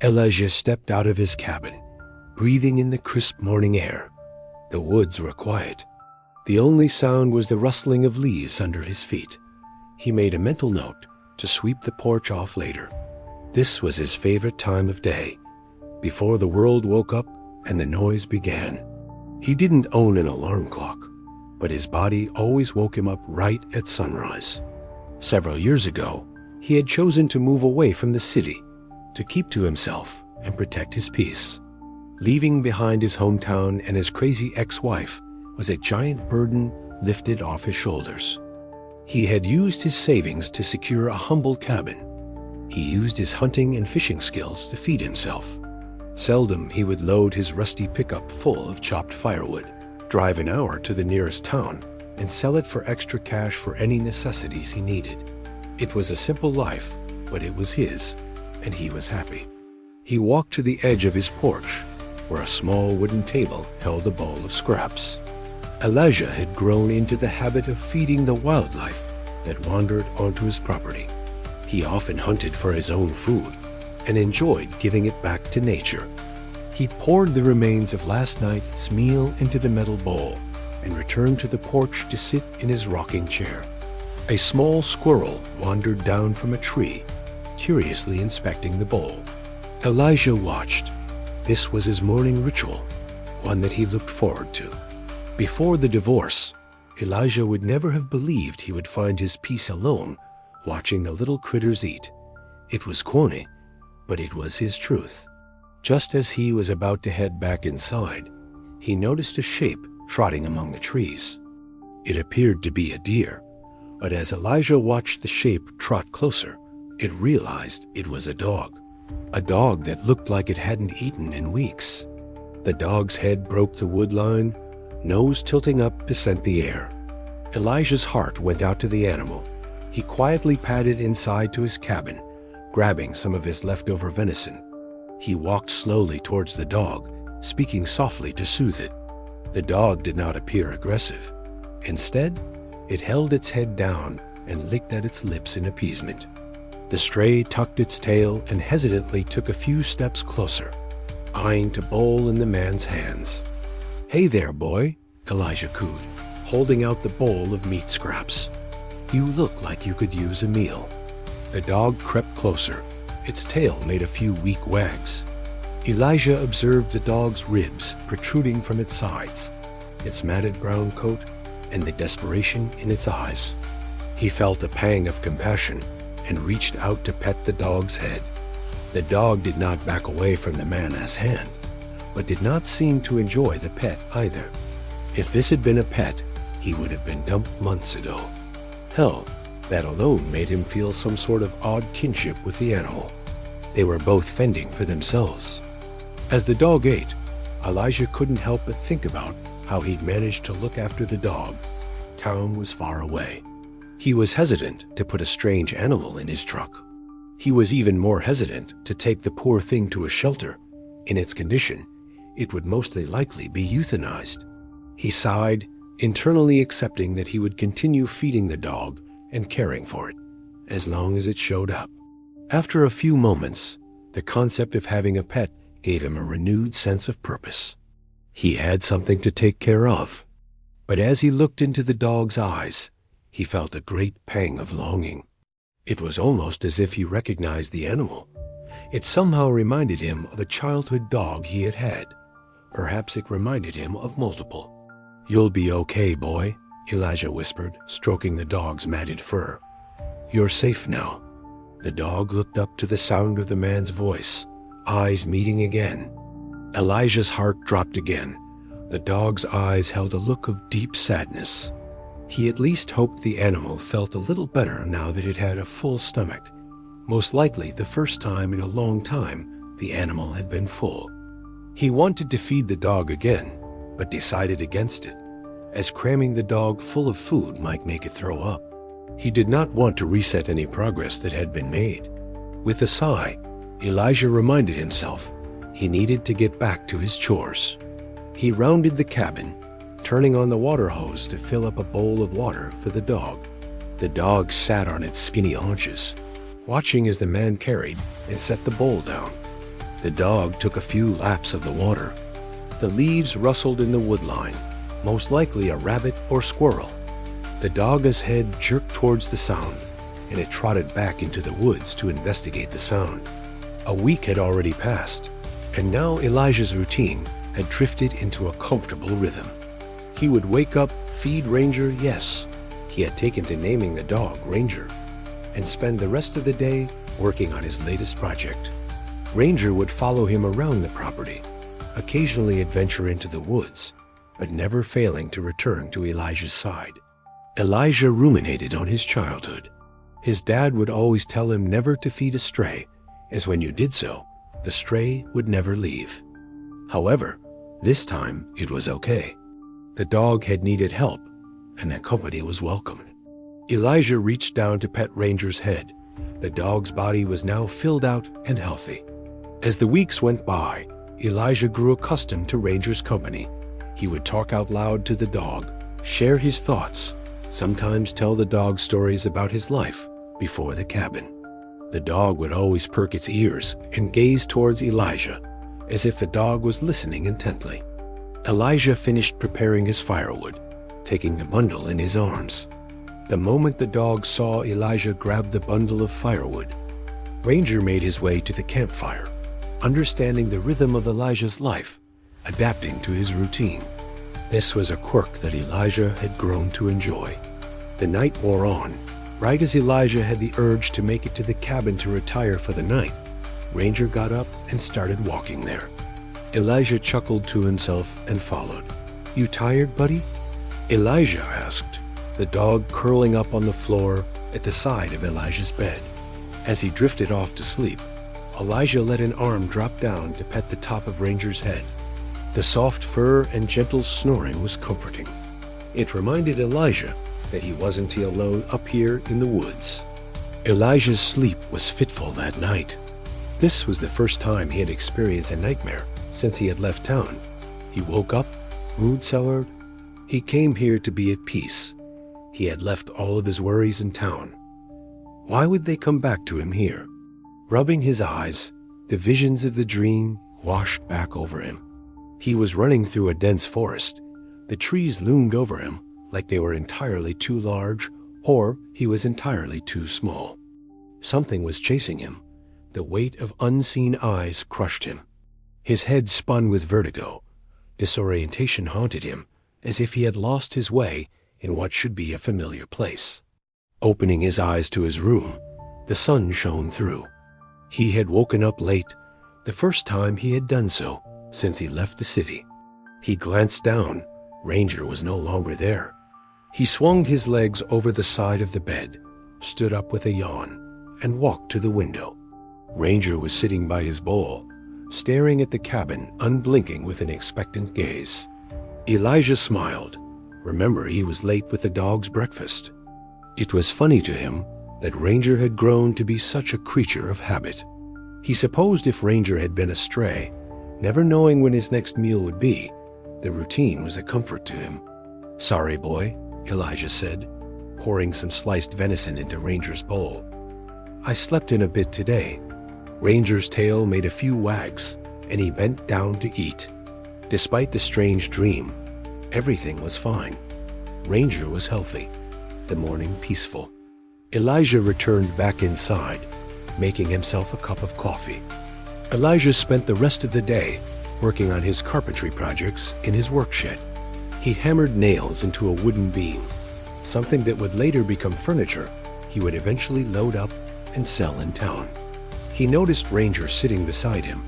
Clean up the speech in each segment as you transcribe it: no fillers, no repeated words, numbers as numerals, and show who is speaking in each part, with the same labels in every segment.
Speaker 1: Elijah stepped out of his cabin, breathing in the crisp morning air. The woods were quiet. The only sound was the rustling of leaves under his feet. He made a mental note to sweep the porch off later. This was his favorite time of day, before the world woke up and the noise began. He didn't own an alarm clock, but his body always woke him up right at sunrise. Several years ago, he had chosen to move away from the city, to keep to himself and protect his peace. Leaving behind his hometown and his crazy ex-wife was a giant burden lifted off his shoulders. He had used his savings to secure a humble cabin. He used his hunting and fishing skills to feed himself. Seldom he would load his rusty pickup full of chopped firewood, drive an hour to the nearest town, and sell it for extra cash for any necessities he needed. It was a simple life, but it was his, and he was happy. He walked to the edge of his porch, where a small wooden table held a bowl of scraps. Elijah had grown into the habit of feeding the wildlife that wandered onto his property. He often hunted for his own food and enjoyed giving it back to nature. He poured the remains of last night's meal into the metal bowl and returned to the porch to sit in his rocking chair. A small squirrel wandered down from a tree, curiously inspecting the bowl. Elijah watched. This was his morning ritual, one that he looked forward to. Before the divorce, Elijah would never have believed he would find his peace alone, watching the little critters eat. It was corny, but it was his truth. Just as he was about to head back inside, he noticed a shape trotting among the trees. It appeared to be a deer, but as Elijah watched the shape trot closer, it realized it was a dog that looked like it hadn't eaten in weeks. The dog's head broke the wood line, nose tilting up to scent the air. Elijah's heart went out to the animal. He quietly padded inside to his cabin, grabbing some of his leftover venison. He walked slowly towards the dog, speaking softly to soothe it. The dog did not appear aggressive. Instead, it held its head down and licked at its lips in appeasement. The stray tucked its tail and hesitantly took a few steps closer, eyeing to bowl in the man's hands. "Hey there, boy," Elijah cooed, holding out the bowl of meat scraps. "You look like you could use a meal." The dog crept closer. Its tail made a few weak wags. Elijah observed the dog's ribs protruding from its sides, its matted brown coat, and the desperation in its eyes. He felt a pang of compassion and reached out to pet the dog's head. The dog did not back away from the man's hand, but did not seem to enjoy the pet either. If this had been a pet, he would have been dumped months ago. Hell, that alone made him feel some sort of odd kinship with the animal. They were both fending for themselves. As the dog ate, Elijah couldn't help but think about how he'd managed to look after the dog. Town was far away. He was hesitant to put a strange animal in his truck. He was even more hesitant to take the poor thing to a shelter. In its condition, it would mostly likely be euthanized. He sighed, internally accepting that he would continue feeding the dog and caring for it, as long as it showed up. After a few moments, the concept of having a pet gave him a renewed sense of purpose. He had something to take care of. But as he looked into the dog's eyes, he felt a great pang of longing. It was almost as if he recognized the animal. It somehow reminded him of a childhood dog he had had. Perhaps it reminded him of multiple. "You'll be okay, boy," Elijah whispered, stroking the dog's matted fur. "You're safe now." The dog looked up to the sound of the man's voice, eyes meeting again. Elijah's heart dropped again. The dog's eyes held a look of deep sadness. He at least hoped the animal felt a little better now that it had a full stomach. Most likely the first time in a long time the animal had been full. He wanted to feed the dog again, but decided against it, as cramming the dog full of food might make it throw up. He did not want to reset any progress that had been made. With a sigh, Elijah reminded himself he needed to get back to his chores. He rounded the cabin, turning on the water hose to fill up a bowl of water for the dog. The dog sat on its skinny haunches, watching as the man carried and set the bowl down. The dog took a few laps of the water. The leaves rustled in the woodline, most likely a rabbit or squirrel. The dog's head jerked towards the sound, and it trotted back into the woods to investigate the sound. A week had already passed, and now Elijah's routine had drifted into a comfortable rhythm. He would wake up, feed Ranger, yes, he had taken to naming the dog Ranger, and spend the rest of the day working on his latest project. Ranger would follow him around the property, occasionally adventure into the woods, but never failing to return to Elijah's side. Elijah ruminated on his childhood. His dad would always tell him never to feed a stray, as when you did so, the stray would never leave. However, this time it was okay. The dog had needed help, and that company was welcomed. Elijah reached down to pet Ranger's head. The dog's body was now filled out and healthy. As the weeks went by, Elijah grew accustomed to Ranger's company. He would talk out loud to the dog, share his thoughts, sometimes tell the dog stories about his life before the cabin. The dog would always perk its ears and gaze towards Elijah, as if the dog was listening intently. Elijah finished preparing his firewood, taking the bundle in his arms. The moment the dog saw Elijah grab the bundle of firewood, Ranger made his way to the campfire, understanding the rhythm of Elijah's life, adapting to his routine. This was a quirk that Elijah had grown to enjoy. The night wore on. Right as Elijah had the urge to make it to the cabin to retire for the night, Ranger got up and started walking there. Elijah chuckled to himself and followed. "You tired, buddy?" Elijah asked, the dog curling up on the floor at the side of Elijah's bed. As he drifted off to sleep, Elijah let an arm drop down to pet the top of Ranger's head. The soft fur and gentle snoring was comforting. It reminded Elijah that he wasn't alone up here in the woods. Elijah's sleep was fitful that night. This was the first time he had experienced a nightmare since he had left town. He woke up, mood-soured. He came here to be at peace. He had left all of his worries in town. Why would they come back to him here? Rubbing his eyes, the visions of the dream washed back over him. He was running through a dense forest. The trees loomed over him like they were entirely too large, or he was entirely too small. Something was chasing him. The weight of unseen eyes crushed him. His head spun with vertigo. Disorientation haunted him, as if he had lost his way in what should be a familiar place. Opening his eyes to his room, the sun shone through. He had woken up late, the first time he had done so since he left the city. He glanced down. Ranger was no longer there. He swung his legs over the side of the bed, stood up with a yawn, and walked to the window. Ranger was sitting by his bowl, staring at the cabin, unblinking with an expectant gaze. Elijah smiled. Remember, he was late with the dog's breakfast. It was funny to him that Ranger had grown to be such a creature of habit. He supposed if Ranger had been a stray, never knowing when his next meal would be, the routine was a comfort to him. "Sorry, boy," Elijah said, pouring some sliced venison into Ranger's bowl. "I slept in a bit today." Ranger's tail made a few wags, and he bent down to eat. Despite the strange dream, everything was fine. Ranger was healthy, the morning peaceful. Elijah returned back inside, making himself a cup of coffee. Elijah spent the rest of the day working on his carpentry projects in his workshed. He hammered nails into a wooden beam, something that would later become furniture he would eventually load up and sell in town. He noticed Ranger sitting beside him,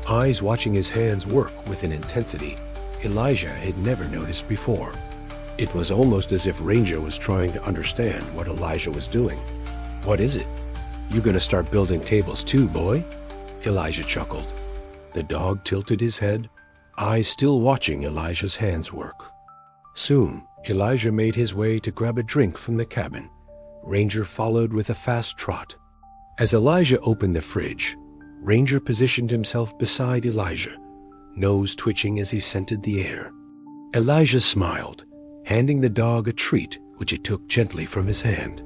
Speaker 1: eyes watching his hands work with an intensity Elijah had never noticed before. It was almost as if Ranger was trying to understand what Elijah was doing. "What is it? You gonna start building tables too, boy?" Elijah chuckled. The dog tilted his head, eyes still watching Elijah's hands work. Soon, Elijah made his way to grab a drink from the cabin. Ranger followed with a fast trot. As Elijah opened the fridge, Ranger positioned himself beside Elijah, nose twitching as he scented the air. Elijah smiled, handing the dog a treat which it took gently from his hand.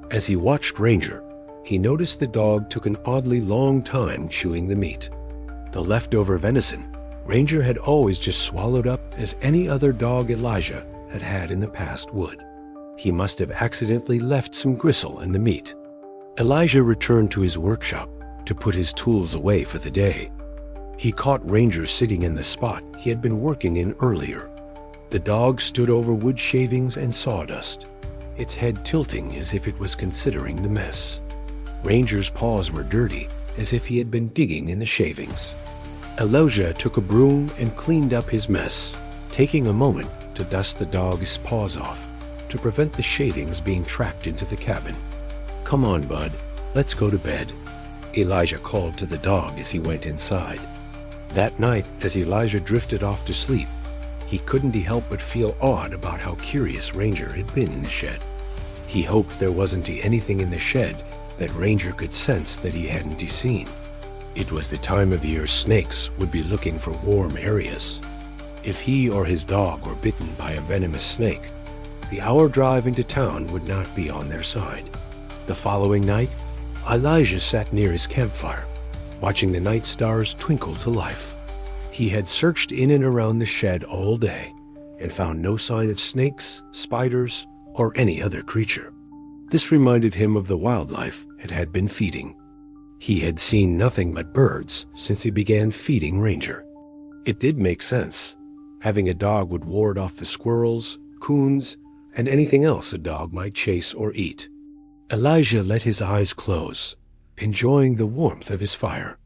Speaker 1: As he watched Ranger, he noticed the dog took an oddly long time chewing the meat. The leftover venison, Ranger had always just swallowed up as any other dog Elijah had had in the past would. He must have accidentally left some gristle in the meat. Elijah returned to his workshop to put his tools away for the day. He caught Ranger sitting in the spot he had been working in earlier. The dog stood over wood shavings and sawdust, its head tilting as if it was considering the mess. Ranger's paws were dirty, as if he had been digging in the shavings. Elijah took a broom and cleaned up his mess, taking a moment to dust the dog's paws off to prevent the shavings being tracked into the cabin. "Come on, bud, let's go to bed," Elijah called to the dog as he went inside. That night, as Elijah drifted off to sleep, he couldn't help but feel odd about how curious Ranger had been in the shed. He hoped there wasn't anything in the shed that Ranger could sense that he hadn't seen. It was the time of year snakes would be looking for warm areas. If he or his dog were bitten by a venomous snake, the hour drive into town would not be on their side. The following night, Elijah sat near his campfire, watching the night stars twinkle to life. He had searched in and around the shed all day and found no sign of snakes, spiders, or any other creature. This reminded him of the wildlife it had been feeding. He had seen nothing but birds since he began feeding Ranger. It did make sense. Having a dog would ward off the squirrels, coons, and anything else a dog might chase or eat. Elijah let his eyes close, enjoying the warmth of his fire.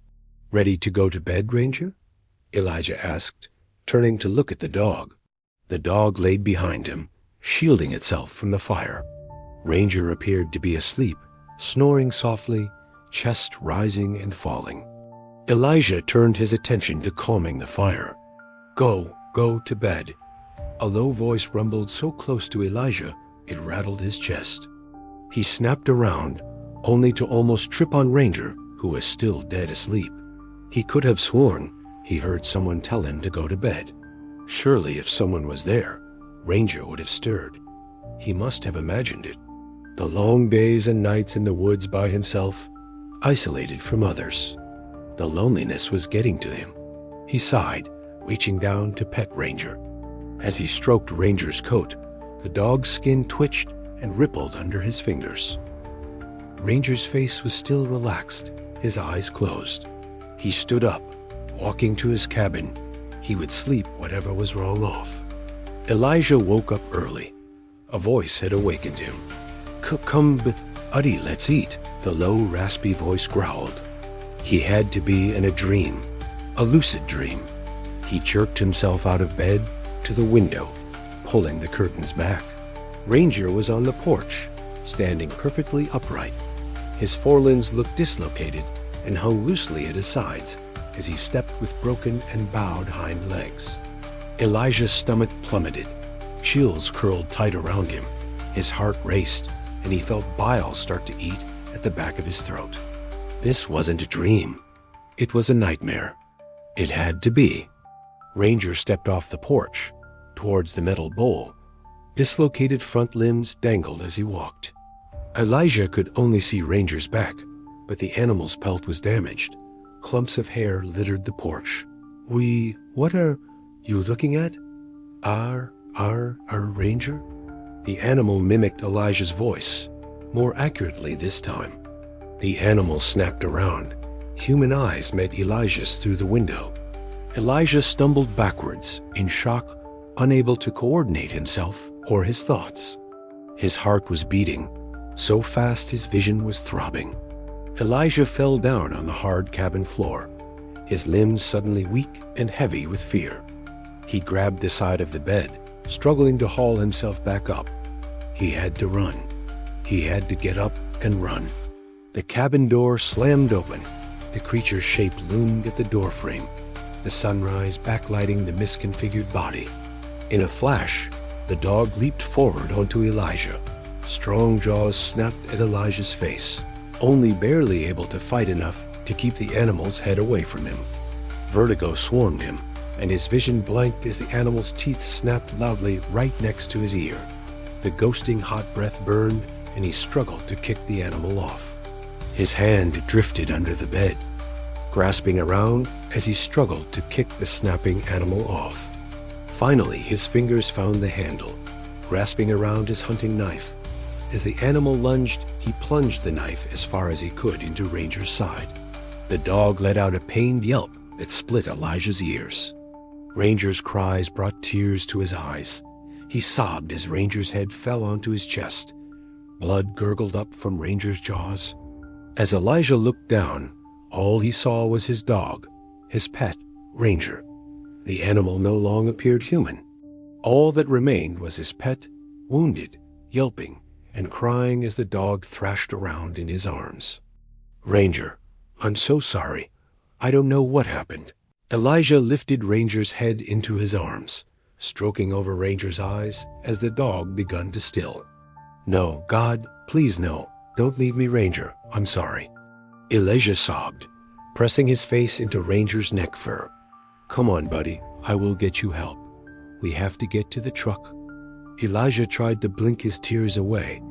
Speaker 1: "Ready to go to bed, Ranger?" Elijah asked, turning to look at the dog. The dog laid behind him, shielding itself from the fire. Ranger appeared to be asleep, snoring softly, chest rising and falling. Elijah turned his attention to calming the fire. Go to bed." A low voice rumbled so close to Elijah, it rattled his chest. He snapped around, only to almost trip on Ranger, who was still dead asleep. He could have sworn he heard someone tell him to go to bed. Surely if someone was there, Ranger would have stirred. He must have imagined it. The long days and nights in the woods by himself, isolated from others. The loneliness was getting to him. He sighed, reaching down to pet Ranger. As he stroked Ranger's coat, the dog's skin twitched and rippled under his fingers. Ranger's face was still relaxed, his eyes closed. He stood up, walking to his cabin. He would sleep whatever was wrong off. Elijah woke up early. A voice had awakened him. Come, Uddy, let's eat," the low, raspy voice growled. He had to be in a dream, a lucid dream. He jerked himself out of bed to the window, pulling the curtains back. Ranger was on the porch, standing perfectly upright. His forelimbs looked dislocated and hung loosely at his sides as he stepped with broken and bowed hind legs. Elijah's stomach plummeted. Chills curled tight around him. His heart raced, and he felt bile start to eat at the back of his throat. This wasn't a dream. It was a nightmare. It had to be. Ranger stepped off the porch, towards the metal bowl. Dislocated front limbs dangled as he walked. Elijah could only see Ranger's back, but the animal's pelt was damaged. Clumps of hair littered the porch. What are you looking at? Our Ranger? The animal mimicked Elijah's voice, more accurately this time. The animal snapped around. Human eyes met Elijah's through the window. Elijah stumbled backwards, in shock, unable to coordinate himself or his thoughts. His heart was beating, so fast his vision was throbbing. Elijah fell down on the hard cabin floor, his limbs suddenly weak and heavy with fear. He grabbed the side of the bed, struggling to haul himself back up. He had to run. He had to get up and run. The cabin door slammed open. The creature's shape loomed at the doorframe, the sunrise backlighting the misconfigured body. In a flash, the dog leaped forward onto Elijah. Strong jaws snapped at Elijah's face, only barely able to fight enough to keep the animal's head away from him. Vertigo swarmed him, and his vision blanked as the animal's teeth snapped loudly right next to his ear. The ghosting hot breath burned, and he struggled to kick the animal off. His hand drifted under the bed. grasping around as he struggled to kick the snapping animal off. Finally, his fingers found the handle, grasping around his hunting knife. As the animal lunged, he plunged the knife as far as he could into Ranger's side. The dog let out a pained yelp that split Elijah's ears. Ranger's cries brought tears to his eyes. He sobbed as Ranger's head fell onto his chest. Blood gurgled up from Ranger's jaws. As Elijah looked down, all he saw was his dog, his pet, Ranger. The animal no longer appeared human. All that remained was his pet, wounded, yelping, and crying as the dog thrashed around in his arms. "Ranger, I'm so sorry. I don't know what happened." Elijah lifted Ranger's head into his arms, stroking over Ranger's eyes as the dog began to still. "No, God, please no. Don't leave me, Ranger. I'm sorry." Elijah sobbed, pressing his face into Ranger's neck fur. "Come on, buddy. I will get you help. We have to get to the truck." Elijah tried to blink his tears away,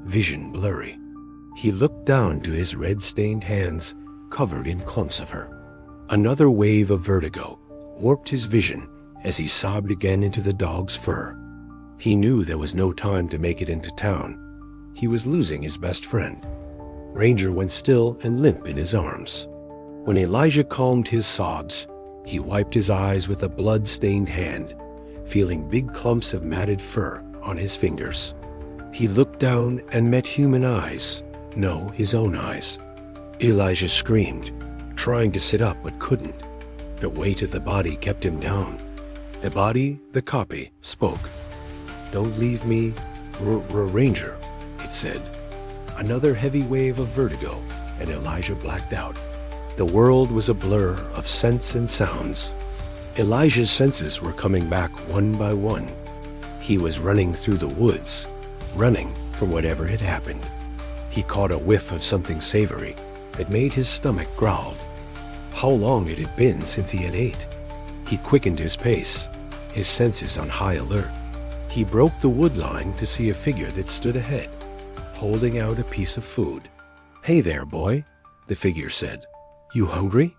Speaker 1: vision blurry. He looked down to his red-stained hands covered in clumps of her. Another wave of vertigo warped his vision as he sobbed again into the dog's fur. He knew there was no time to make it into town. He was losing his best friend. Ranger went still and limp in his arms. When Elijah calmed his sobs, he wiped his eyes with a blood-stained hand, feeling big clumps of matted fur on his fingers. He looked down and met human eyes. No, his own eyes. Elijah screamed, trying to sit up but couldn't. The weight of the body kept him down. The body, the copy, spoke. "Don't leave me, Ranger," it said. Another heavy wave of vertigo, and Elijah blacked out. The world was a blur of scents and sounds. Elijah's senses were coming back one by one. He was running through the woods, running from whatever had happened. He caught a whiff of something savory that made his stomach growl. How long it had been since he had ate. He quickened his pace, his senses on high alert. He broke the wood line to see a figure that stood ahead, holding out a piece of food. "Hey there, boy," the figure said. "You hungry?"